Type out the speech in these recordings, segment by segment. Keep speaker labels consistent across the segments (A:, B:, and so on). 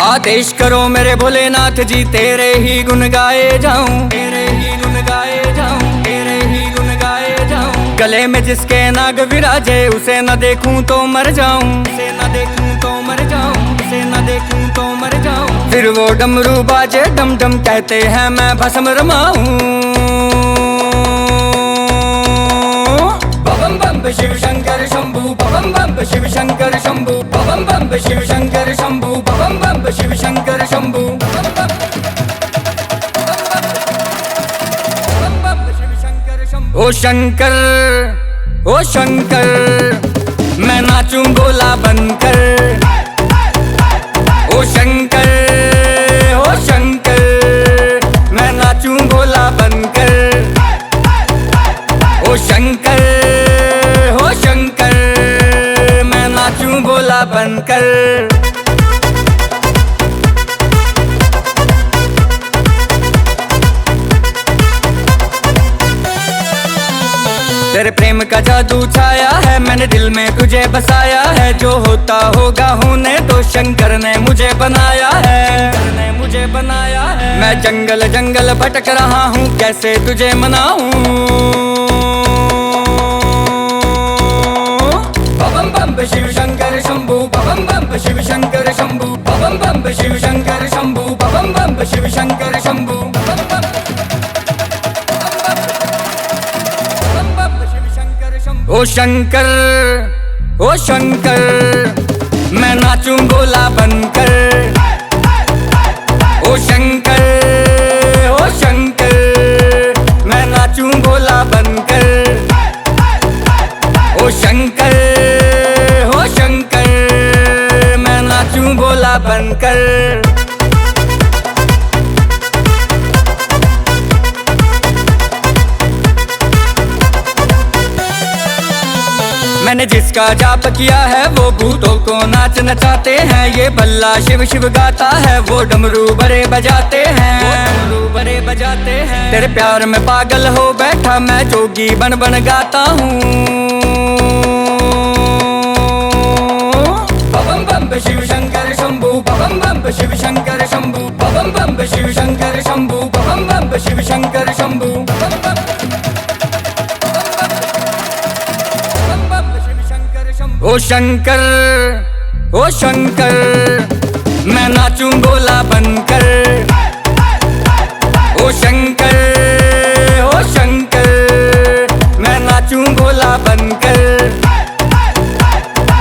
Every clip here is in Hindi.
A: आदेश करो मेरे भोलेनाथ जी, तेरे ही गुण गाए जाऊं, तेरे ही गुण गाए जाऊं, तेरे ही गुण गाए जाऊं। गले में जिसके नाग विराजे, उसे न देखूं तो मर जाऊं, उसे न देखूं तो मर जाऊं, उसे न देखूं तो मर जाऊं। फिर वो डमरू बाजे डम डम, कहते हैं मैं भस्म रमाऊं। बम बम शिव शंकर शंभू, बम बम शिव शंकर शंभू, बम बम शिव शंकर शंभू, बम बम शिव शंकर शंभू। ओ शंकर, ओ शंकर, मैं नाचूं भोला बनकर। ओ शंकर, ओ शंकर, मैं नाचूं भोला बनकर। ओ शंकर, ओ शंकर, मैं नाचूं भोला बनकर। तेरे प्रेम का जादू छाया है, मैंने दिल में तुझे बसाया है। जो होता होगा होने तो, शंकर ने मुझे बनाया है, ने मुझे बनाया है। मैं जंगल जंगल भटक रहा हूँ, कैसे तुझे मनाऊं। बम बम शिव शंकर शंभू, बम बम शिव शंकर शंभू, बम बम शिव शंकर शंभू, बम बम शिव शंकर शंभू। ओ शंकर, ओ शंकर, मैं नाचूं भोला बनकर। ओ शंकर, ओ शंकर, मैं नाचूं भोला बनकर। ओ शंकर, ओ शंकर, मैं नाचूं भोला बनकर। मैंने जिसका जाप किया है, वो भूतों को नाच नचाते हैं। ये बल्ला शिव शिव गाता है, वो डमरू बड़े बजाते हैं, वो डमरू बड़े बजाते हैं। तेरे प्यार में पागल हो बैठा, मैं जोगी बन बन गाता हूँ। बम बम शिव शंकर शंभू, बम बम शिव शंकर शंभू, बम बम शिव शंकर शंभू, बम बम शिव शंकर शंभू। ओ शंकर, ओ शंकर, मैं नाचूं भोला बनकर। ओ शंकर, ओ शंकर, मैं नाचूं भोला बनकर।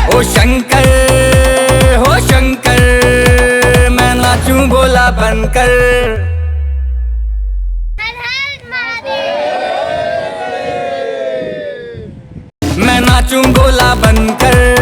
A: ओ शंकर, ओ शंकर, मैं नाचूं भोला बनकर। मैं नाचूं भोला बनकर।